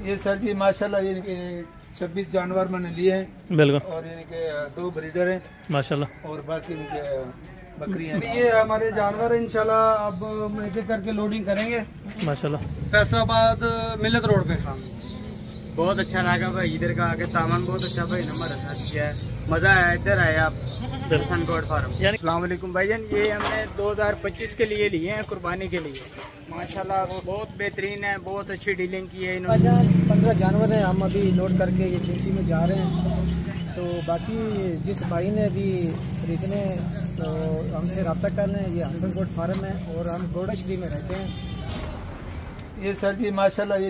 ये सर जी माशाल्लाह ये 26 जानवर मैंने लिए हैं। बिल्कुल। और इनके 2 ब्रीडर हैं माशाल्लाह, और बाकी इनके बकरियां। ये हमारे जानवर इंशाल्लाह अब एक एक करके लोडिंग करेंगे माशाल्लाह। फैसलाबाद मिलत रोड पे। बहुत अच्छा लगा भाई, इधर का आके सामान बहुत अच्छा भाई, नंबर अच्छा किया है, मजा आया। इधर आए आप हसन गोट फार्म। अस्सलाम वालेकुम भाईजान, ये हमने 2025 के लिए लिए हैं, कुर्बानी के लिए। माशाल्लाह बहुत बेहतरीन है, बहुत अच्छी डीलिंग की है इन्होंने। 15 जानवर हैं, हम अभी लोड करके ये चिंटी में जा रहे हैं। तो बाकी जिस भाई ने भी खरीदने तो हमसे रब्ता कर लें। ये हसन गोट फार्म है और हम गोड़ा शरीफ में रहते हैं। ये सर जी माशाल्लाह ये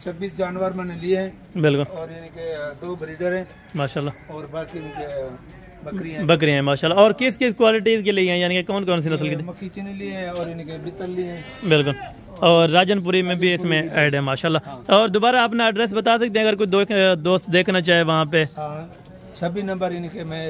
26 जानवर मैंने लिए हैं। बिल्कुल। और इनके 2 ब्रीडर हैं माशाल्लाह, और बाकी इनके बकरियां। बकरियां हैं माशाल्लाह। और किस किस क्वालिटीज के लिए हैं, यानी कि कौन कौन सी नस्ल की? मक्खी चीनी लिए हैं और इनके बितल लिए हैं। बिल्कुल। और राजनपुरी में भी इसमें ऐड है माशाल्लाह। और दोबारा अपना एड्रेस बता सकते हैं अगर कोई दोस्त देखना चाहे वहाँ पे? 26 नंबर इनके मैं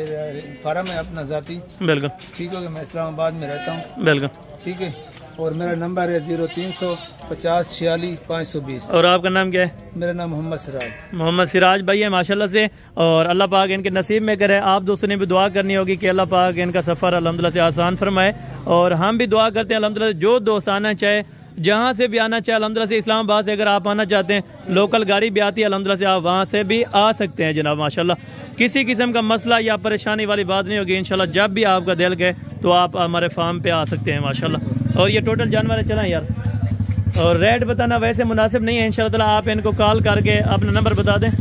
फार्म है अपना जाती। बिल्कुल। ठीक हो गया, मैं इस्लामाबाद में रहता हूँ। बिल्कुल। ठीक है। और मेरा नंबर है 0300 50 46 520। और आपका नाम क्या है? मेरा नाम मोहम्मद सिराज। मोहम्मद सिराज भाई है माशाल्लाह से। और अल्लाह पाक इनके नसीब में करे। आप दोस्तों ने भी दुआ करनी होगी कि अल्लाह पाक इनका सफ़र अल्हम्दुलिल्लाह से आसान फरमाए। और हम भी दुआ करते हैं अल्हम्दुलिल्लाह जो दोस्त आना चाहे, जहाँ से भी आना चाहे अल्हम्दुलिल्लाह से, इस्लामाबाद से अगर आप आना चाहते हैं लोकल गाड़ी भी आती है अल्हम्दुलिल्लाह से, आप वहाँ से भी आ सकते हैं जनाब माशाल्लाह। किसी किस्म का मसला या परेशानी वाली बात नहीं होगी इंशाल्लाह। जब भी आपका दिल कहे तो आप हमारे फार्म पे आ सकते हैं माशाल्लाह। और ये टोटल जानवर है, चला यार। और रेट बताना वैसे मुनासिब नहीं है इंशाल्लाह ताला, आप इनको कॉल करके अपना नंबर बता दें।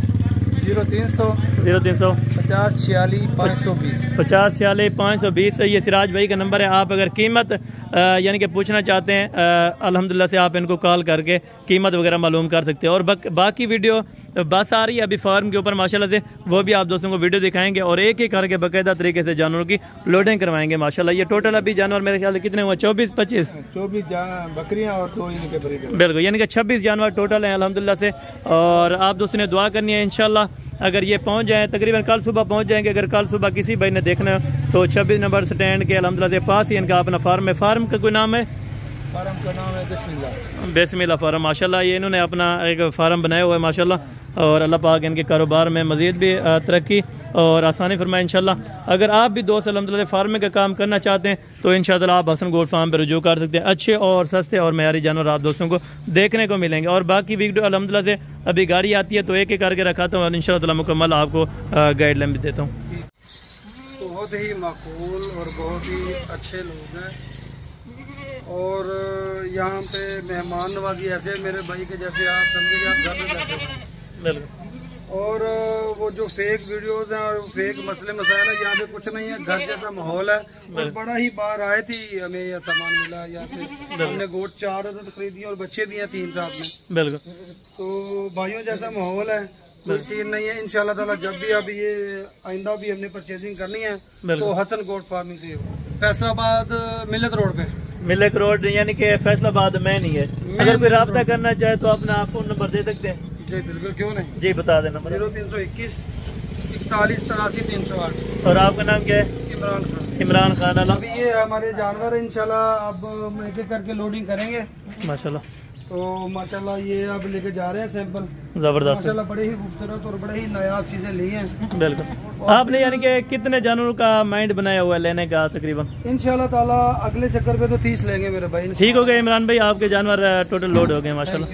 0300 50 46 520 50 46 520। ये सिराज भाई का नंबर है। आप अगर कीमत यानी कि पूछना चाहते हैं अल्हम्दुलिल्लाह से आप इनको कॉल करके कीमत वगैरह मालूम कर सकते हैं। और बाकी वीडियो बस आ रही है अभी फार्म के ऊपर माशाल्लाह से, वो भी आप दोस्तों को वीडियो दिखाएंगे और एक एक करके बाकायदा तरीके से जानवरों की लोडिंग करवाएंगे माशाल्लाह। ये टोटल अभी जानवर मेरे ख्याल से कितने हुए? 24 25 बकरियां और 2 इनके ब्रीडर। बिल्कुल, यानी कि 26 जानवर टोटल हैं अल्हम्दुलिल्लाह से। और आप दोस्तों ने दुआ करनी है इंशाल्लाह। अगर ये पहुंच जाए तकरीबन कल सुबह पहुंच जाएंगे। अगर कल सुबह किसी भाई ने देखना है तो 26 नंबर स्टैंड के अल्हम्दुलिल्लाह से पास ही इनका अपना फार्म है। फार्म का कोई नाम है? फार्म का नाम है बिस्मिल्लाह फार्म माशाल्लाह। ये इन्होंने अपना एक फार्म बनाया हुआ है माशाल्लाह। और अल्लाह पाक इनके कारोबार में मज़ीद भी तरक्की और आसानी फरमाए इंशाल्लाह। अगर आप भी दोस्त अल्हम्दुलिल्लाह फार्मिंग का काम करना चाहते हैं तो इंशाल्लाह आप हसन गोट फार्म पर रुजू कर सकते हैं। अच्छे और सस्ते और मयारी जानवर आप दोस्तों को देखने को मिलेंगे। और बाकी वीडियो अल्हम्दुलिल्लाह से अभी गाड़ी आती है तो एक एक करके रखाता हूँ और इंशाल्लाह मुकम्मल आपको गाइडलाइन भी देता हूँ। बहुत ही माकूल और बहुत ही अच्छे लोग हैं। और यहाँ पे मेहमान नवाजी ऐसे मेरे भाई के जैसे आप समझिए आप घर में बैठे हैं। और वो जो फेक वीडियोस हैं और फेक मसले मसाइल है, यहाँ पे कुछ नहीं है, घर जैसा माहौल है। और बड़ा ही बार आए थी, हमें यह सामान मिला या फिर हमने गोट 4 खरीदी और बच्चे भी हैं 3 साथ में। बिल्कुल। तो भाइयों जैसा माहौल है, कोई सीन नहीं है इंशाल्लाह ताला। जब भी अब ये आइंदा भी हमने परचेजिंग करनी है तो हसन गोट फार्मिंग से फैसलाबाद मिलत रोड पे। मिलक रोड यानी कि फैसलाबाद में नहीं है। अगर कोई रब्ता करना चाहे तो अपना फोन नंबर दे सकते हैं? जी बिल्कुल, क्यों नहीं जी, बता देना। 0321 41 83 308। और आपका नाम क्या है? इमरान खान। इमरान खान। अभी ये हमारे जानवर इंशाल्लाह अब एक एक करके लोडिंग करेंगे माशाल्लाह। तो माशाल्लाह ये अब लेके जा रहे हैं सैंपल। जबरदस्त माशाल्लाह बड़े ही खूबसूरत और बड़े ही नायाब चीजें ली हैं। बिल्कुल। आपने यानी कि कितने जानवरों का माइंड बनाया हुआ है लेने का तकरीबन? इंशाल्लाह ताला अगले चक्कर पे तो 30 लेंगे मेरे भाई। ठीक हो गए इमरान भाई, आपके जानवर टोटल लोड हो गए माशाल्लाह।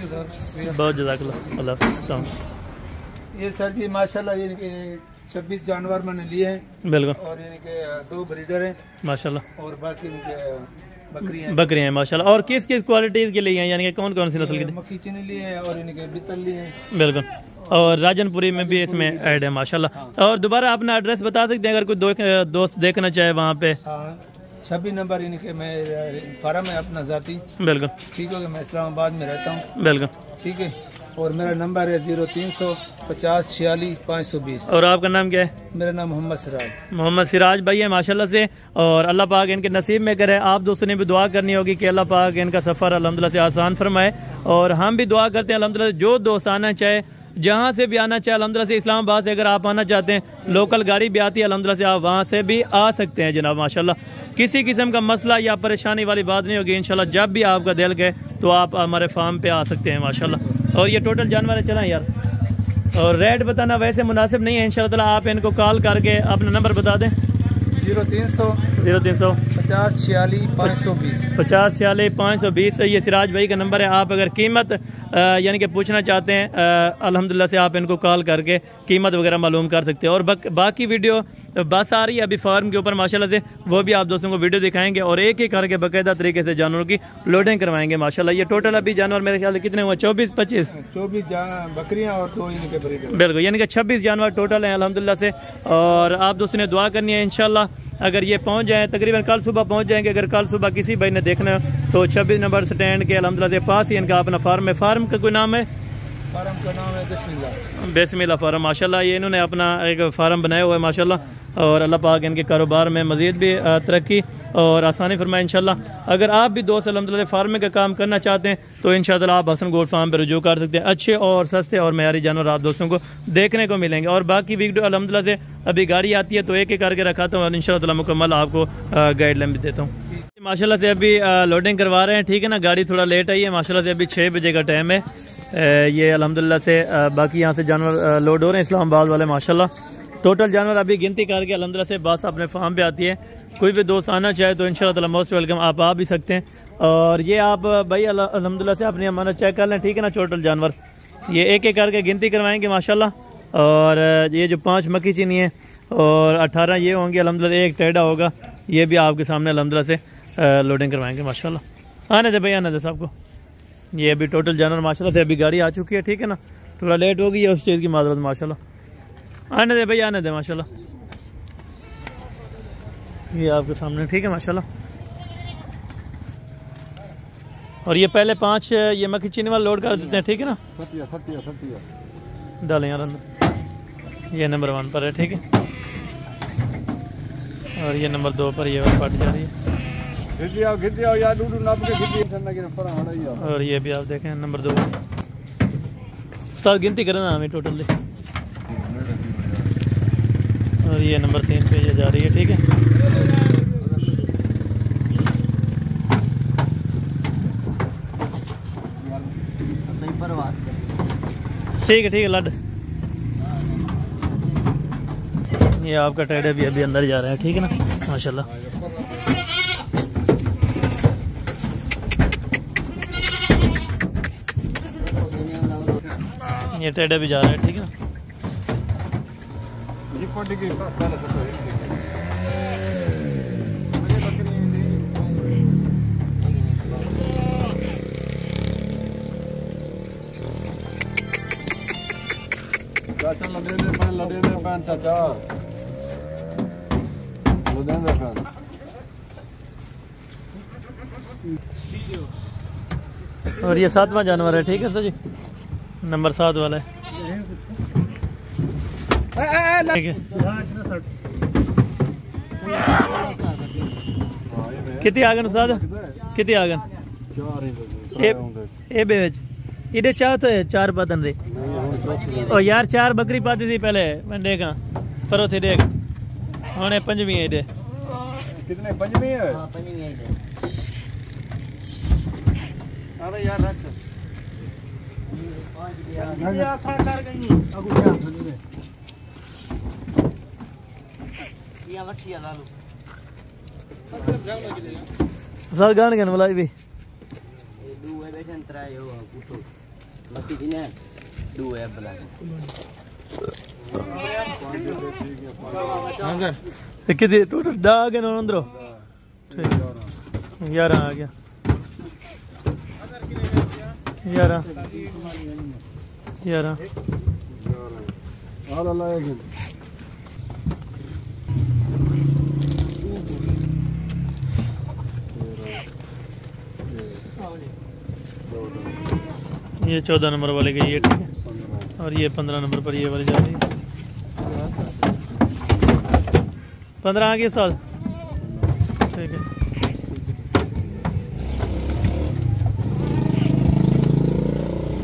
बहुत जज़ाकल्लाह। अल्लाह। ये सर जी माशाल्लाह ये 26 जानवर मैंने लिए हैं। बिल्कुल। और इनके 2 ब्रीडर हैं माशाल्लाह। और बाकी इनके बकरियां हैं माशाल्लाह। और किस किस क्वालिटीज के लिए हैं, यानी कि कौन कौन सी नस्ल की? मक्खी चीनी लिए हैं और इनके बितल लिए हैं। बिल्कुल। और राजनपुरी में भी इसमें ऐड है माशाल्लाह। और दोबारा अपना एड्रेस बता सकते हैं अगर कोई दोस्त देखना चाहे वहाँ पे? 26 नंबर इनके मैं फार्म है अपना जाती। बिल्कुल। ठीक हो गया, मैं इस्लामाबाद में रहता हूँ। बिल्कुल। ठीक है। और मेरा नंबर है 0300 50 46 520। और आपका नाम क्या है? मेरा नाम मोहम्मद सिराज। मोहम्मद सिराज भाई है माशाल्लाह से। और अल्लाह पाक इनके नसीब में करे। आप दोस्तों ने भी दुआ करनी होगी कि अल्लाह पाक इनका सफ़र अल्हम्दुलिल्लाह से आसान फरमाए। और हम भी दुआ करते हैं अल्हम्दुलिल्लाह जो दोस्त आना चाहे, जहाँ से भी आना चाहे अल्हम्दुलिल्लाह से, इस्लामाबाद से अगर आप आना चाहते हैं लोकल गाड़ी भी आती है अल्हम्दुलिल्लाह से, आप वहाँ से भी आ सकते हैं जनाब। माशाल्लाह किसी किस्म का मसला या परेशानी वाली बात नहीं होगी इंशाल्लाह। जब भी आपका दिल कहे तो आप हमारे फार्म पे आ सकते हैं माशाल्लाह। और ये टोटल जानवर चलाएं यार, और रेट बताना वैसे मुनासिब नहीं है इंशाल्लाह। आप इनको कॉल करके अपना नंबर बता दें। 0300 50 46 520 50 46 520 ये सिराज भाई का नंबर है। आप अगर कीमत यानी कि पूछना चाहते हैं अल्हम्दुलिल्लाह से आप इनको कॉल करके कीमत वगैरह मालूम कर सकते हैं। और बाकी वीडियो बस आ रही है अभी फार्म के ऊपर माशाल्लाह से, वो भी आप दोस्तों को वीडियो दिखाएंगे और एक एक करके बाकायदा तरीके से जानवरों की लोडिंग करवाएंगे माशाल्लाह। ये टोटल अभी जानवर मेरे ख्याल से कितने हुए, 24-25 बकरियां और 2 इनके ब्रीडर, बिल्कुल, यानी कि 26 जानवर टोटल हैं अल्हम्दुलिल्लाह से। और आप दोस्तों ने दुआ करनी है इंशाल्लाह अगर ये पहुंच जाएँ, तकरीबन कल सुबह पहुंच जाएंगे। अगर कल सुबह किसी भाई ने देखना है तो 26 नंबर स्टैंड के अल्हम्दुलिल्लाह से पास ही इनका अपना फार्म है। फार्म का कोई नाम है? फार्म का नाम है बिस्मिल्लाह फार्म माशाल्लाह। ये इन्होंने अपना एक फार्म बनाया हुआ है माशाल्लाह, और अल्लाह पाक इनके कारोबार में मज़ीद भी तरक्की और आसानी फरमाए इंशाल्लाह। अगर आप भी दोस्त अल्हम्दुलिल्लाह फार्मिंग का काम करना चाहते हैं तो इंशाल्लाह आप हसन गोट फार्म पर रुजू कर सकते हैं। अच्छे और सस्ते और मयारी जानवर आप दोस्तों को देखने को मिलेंगे। और बाकी वीडियो अल्हम्दुलिल्लाह से अभी गाड़ी आती है तो एक एक करके रखाता हूँ और इंशाल्लाह मुकम्मल आपको गाइडलाइन भी देता हूँ माशाल्लाह से। अभी लोडिंग करवा रहे हैं, ठीक है ना। गाड़ी थोड़ा लेट आई है माशाल्लाह से, अभी 6 बजे का टाइम है। ये अल्हम्दुलिल्लाह से बाकी यहाँ से जानवर लोड हो रहे हैं इस्लामाबाद वाले माशाल्लाह। टोटल जानवर अभी गिनती करके अल्हम्दुलिल्लाह से बस अपने फार्म पे आती है। कोई भी दोस्त आना चाहे तो इंशाल्लाह मोस्ट वेलकम, आप आ भी सकते हैं। और ये आप भाई अल्हम्दुलिल्लाह से अपनी अमानत चेक कर लें, ठीक है ना। टोटल जानवर ये एक एक करके गिनती करवाएंगे माशाल्लाह। और ये जो 5 मक्की चीनी है और 18 ये होंगे अल्हम्दुलिल्लाह, एक टेढ़ा होगा, ये भी आपके सामने अल्हम्दुलिल्लाह से लोडिंग करवाएंगे माशाल्लाह। आने दे भाई, आने दे सबको। ये अभी टोटल जानवर माशाल्लाह से अभी गाड़ी आ चुकी है, ठीक है ना। थोड़ा लेट हो गई है उस चीज़ की माजरत माशाल्लाह। आने दे भाई, आने दे माशाल्लाह। ये आपके सामने, ठीक है माशाल्लाह। और ये पहले 5 ये मक्खी चीनी वाला लोड कर देते हैं, ठीक है ना। डालें यार अंदर। ये नंबर 1 पर है, ठीक है। और ये नंबर 2 पर ये फट जा रही है। और ये भी आप देखें नंबर 2 साथ गिनती करें ना हमें टोटल। और ये नंबर 3 पे ये जा रही है, ठीक है। ठीक है लड। ये आपका टेढ़े भी अभी अंदर जा रहा है, ठीक है ना माशाल्लाह। ये टेढ़े भी जा रहा है, ठीक है ना। और ये 7वां जानवर है, ठीक है सर जी, नंबर 7 वाला है, ठीक है। कितनी आगन उस्ताद, कितनी आगन ए बेच इधे चाह तो है 4 पतन दे। ओ यार 4 बकरी पाती थी पहले, मैं देखा परो थे देख होने 5वीं है इधे। कितने 5वीं है? हां 5वीं है इधे। अरे यार रख ये आशा कर गई अगु क्या सुन ये वटिया ला लो सर गान गन मलाई भी दू है बेचन तराय हो पूछो मती किने दू है बला कितने टोटल डागन अंदरो 11 आ गया 11 ये 14 नंबर वाले के ये, ठीक है। और ये 15 नंबर पर ये वाली जा रही है। 15 आ गए साल, ठीक है।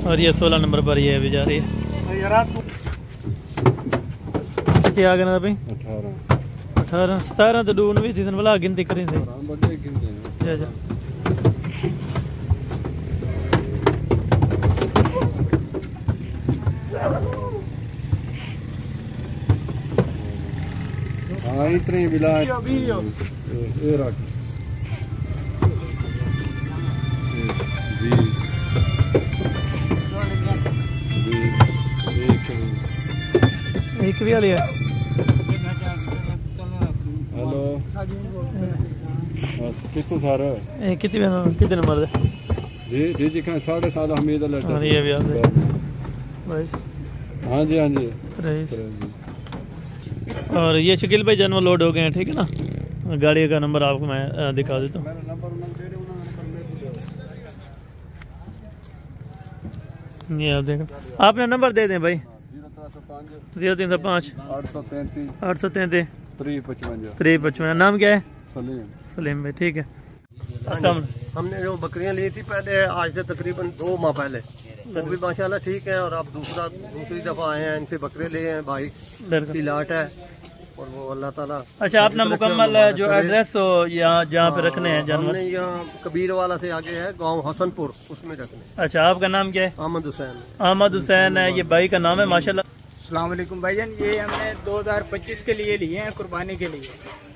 और ये 16 नंबर पर ये भी जा रही है। क्या कहना भाई 18 17 तो डून भी थी भला गिनती करें थे हाँ इतने बिला एक भी लिया हेलो कितने सारा कितने नंबर दे जी जी कहाँ 7.5 हमीद और ये भी आप हाँ जी रईस और ये शकील भाई जानवर लोड हो गए हैं ठीक है ना गाड़ी का नंबर आपको मैं दिखा देता हूँ ये आप देखें आपने नंबर दे दें भाई 0305 833 355 नाम क्या है सलीम भाई ठीक है। हमने जो बकरियां ली थी पहले आज से तकरीबन 2 माह पहले वो भी माशाल्लाह ठीक है और अब दूसरी दफा आए हैं इनसे बकरे लिए हैं भाई की लाट है और वो अल्लाह ताला। अच्छा अपना मुकम्मल जो एड्रेस हो यहाँ जहाँ पे रखने हैं जानवर यहाँ कबीर वाला से आगे है गांव हसनपुर उसमें रखने। अच्छा आपका नाम क्या है? अहमद हुसैन है ये भाई का नाम है माशाल्लाह। अस्सलाम वालेकुम भाईजान ये हमने 2025 के लिए लिए हैं कुर्बानी के लिए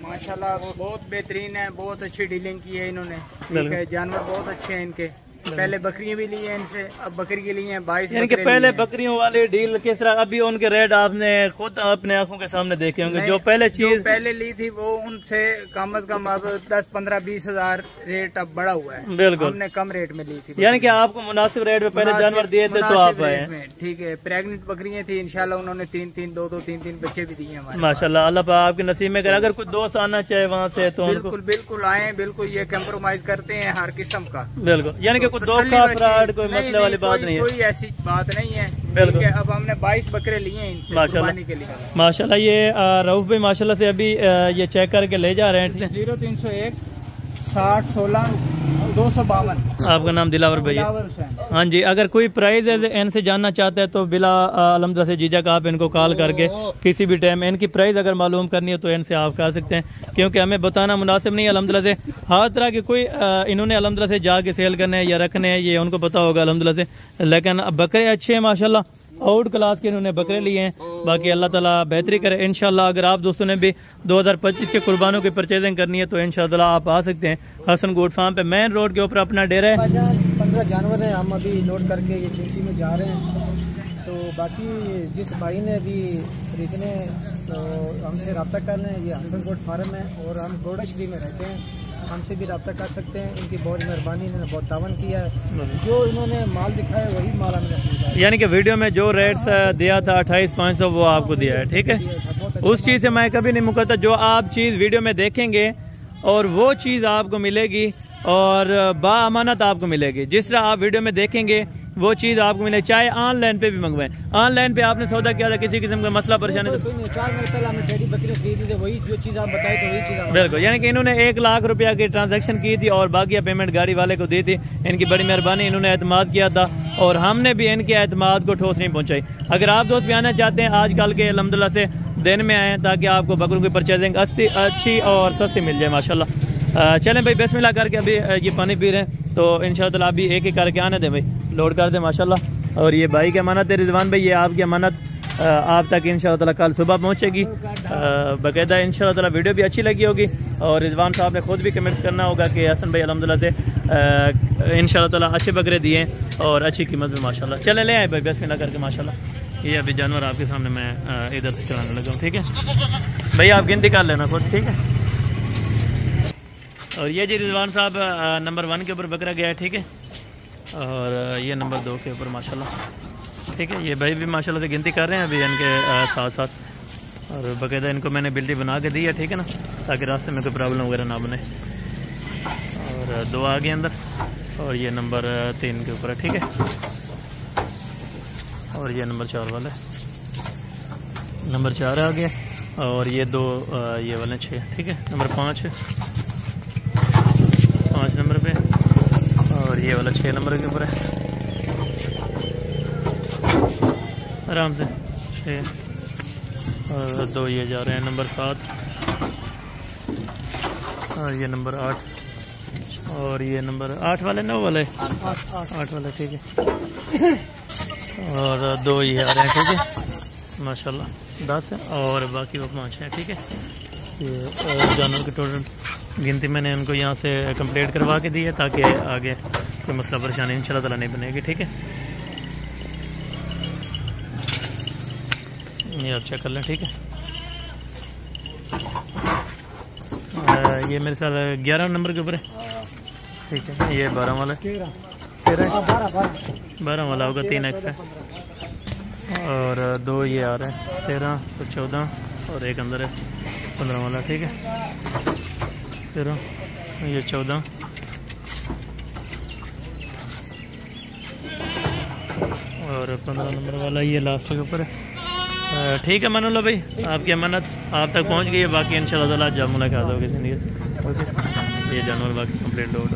माशाल्लाह बहुत बेहतरीन है बहुत अच्छी डीलिंग की है इन्होंने ठीक है जानवर बहुत अच्छे हैं इनके पहले बकरियां भी ली हैं इनसे अब बकरी के लिए 22 इनके पहले बकरियों वाले डील किस तरह अभी उनके रेट आपने खुद अपने आंखों के सामने देखे होंगे जो पहले चीज पहले ली थी वो उनसे कम से कम अब 10-15-20 हजार रेट अब बढ़ा हुआ है बिल्कुल हमने कम रेट में ली थी यानी कि आपको मुनासिब रेट में पहले जानवर दिए थे तो आप आए ठीक है प्रेग्नेंट बकरियां थी इंशाल्लाह उन्होंने 3 बच्चे भी दिए हमारे माशाल्लाह अल्लाह पाक आपके नसीब में करे अगर कोई दोस्त आना चाहे वहाँ से तो बिल्कुल आए बिल्कुल ये कम्प्रोमाइज करते हैं हर किस्म का बिल्कुल यानी कि कोई मसले वाली बात नहीं है कोई ऐसी बात नहीं है बिल्कुल अब हमने 22 बकरे लिए हैं इनसे कुर्बानी के लिए माशाल्लाह ये रऊफ भाई माशाल्लाह से अभी ये चेक करके ले जा रहे हैं 0301 60 16 252। आपका नाम दिलावर भाई हाँ जी अगर कोई प्राइस इनसे जानना चाहते हैं तो बिला अलहमदा से जीजा का आप इनको कॉल करके किसी भी टाइम इनकी प्राइस अगर मालूम करनी है तो इनसे आप कर सकते हैं क्योंकि हमें बताना मुनासिब नहीं है अलहमदुलिल्लाह से हर तरह के कोई इन्होंने अलहमदुलिल्लाह से जाके सेल करने हैं या रखने हैं ये उनको पता होगा अलहमदुलिल्लाह से लेकिन बकरे अच्छे हैं माशाल्लाह आउट क्लास के इन्होंने बकरे लिए हैं बाकी अल्लाह ताला बेहतरी करे इंशाल्लाह। अगर आप दोस्तों ने भी 2025 के कुर्बानों की परचेजिंग करनी है तो इंशाल्लाह आप आ सकते हैं हसन गोट फार्म पे मेन रोड के ऊपर अपना डेरा है। 15 जानवर हैं हम अभी लोड करके ये चिंटी में जा रहे हैं तो बाकी जिस भाई ने भी खरीदने तो हमसे रब्ता कर लें ये हसन गोट फार्म है और हम गोड़ा शरीफ में रहते हैं हमसे भी रब्ता कर सकते हैं इनकी बहुत मेहरबानी इन्होंने बहुत तावन किया है जो इन्होंने माल दिखाया वही माल हमने खरीदा यानी कि वीडियो में जो रेट्स दिया था 28,500 वो आपको दिया है ठीक है उस चीज़ से मैं कभी नहीं मुकरता जो आप चीज़ वीडियो में देखेंगे और वो चीज़ आपको मिलेगी और बाअमानत आपको मिलेगी जिस तरह आप वीडियो में देखेंगे वो चीज़ आपको मिले चाहे ऑनलाइन पे भी मंगवाएं ऑनलाइन पे आपने सौदा किया था किसी किस्म का मसला परेशानी तो 4 महीने पहले हमने डेयरी बकरी खरीदी थी वही जो चीज़ आप बताए तो वही चीज़ बिल्कुल यानी कि इन्होंने 1 लाख रुपया की ट्रांजैक्शन की थी और बाकी पेमेंट गाड़ी वाले को दी थी इनकी बड़ी मेहरबानी इन्होंने एतमाद किया था और हमने भी इनके एतमाद को ठोस नहीं पहुँचाई। अगर आप दोस्त भी आना चाहते हैं आजकल के अल्हम्दुलिल्लाह से दिन में आएँ ताकि आपको बकरों की परचेजिंग अच्छी और सस्ती मिल जाए माशाल्लाह। चलें भाई बिस्मिल्लाह करके अभी ये पानी पी रहे हैं तो इंशाअल्लाह अभी एक करके आने दें भाई लोड कर दें माशाल्लाह। और ये भाई की अमानत है रिजवान भाई ये आपकी अमानत आप तक इंशाअल्लाह कल सुबह पहुँचेगी बाकायदा इंशाअल्लाह वीडियो भी अच्छी लगी होगी और रिजवान साहब ने खुद भी कमेंट्स करना होगा कि हसन भाई अल्हम्दुलिल्लाह से इंशाअल्लाह अच्छे बकरे दिए और अच्छी कीमत में माशाल्लाह। चले ले आए भाई बिस्मिल्लाह करके माशाल्लाह। ये अभी जानवर आपके सामने मैं इधर से चलाने लगा हूँ ठीक है भाई आप गिनती कर लेना खुद ठीक है। और ये जी रिजवान साहब नंबर 1 के ऊपर बकरा गया है ठीक है और ये नंबर 2 के ऊपर माशाल्लाह ठीक है। ये भाई भी माशाल्लाह से गिनती कर रहे हैं अभी इनके साथ साथ और बाकायदा इनको मैंने बिल्डी बना के दी है ठीक है ना ताकि रास्ते में कोई प्रॉब्लम वगैरह ना बने। और 2 आ गए अंदर और ये नंबर 3 के ऊपर है ठीक है और ये नंबर 4 वाला है नंबर 4 आ गया और ये 2 ये वाले 6 ठीक है नंबर 5 है 5 नंबर पे और ये वाला 6 नंबर के ऊपर है आराम से 6 और 2 ये जा रहे हैं नंबर 7 और ये नंबर 8 और ये नंबर 8 वाले 9 वाले 8 वाले ठीक है और 2 ये आ रहे हैं ठीक है माशाल्लाह 10 है और बाकी वो 5 हैं ठीक है। ये जानवर के टोटल गिनती मैंने उनको यहाँ से कंप्लीट करवा के दी है ताकि आगे कोई मसला परेशानी इंशाल्लाह ताला नहीं बनेगी ठीक है। ये आप चेक कर लें ठीक है। ये मेरे साथ 11 नंबर के ऊपर है ठीक है। ये 12 वाला 12 वाला होगा 3 एक्स्ट्रा और 2 ये आ रहे हैं 13 तो 14 और एक अंदर है 15 वाला ठीक है। 13 ये 14 और 15 नंबर वाला ये लास्ट के ऊपर है ठीक है। मानुल्लाह भाई आपकी अमानत आप तक पहुंच गई है बाकी इंशाल्लाह ताला जब मुलाकात होगी जिंदगी ओके। ये जानवर बाकी कंप्लीट लोड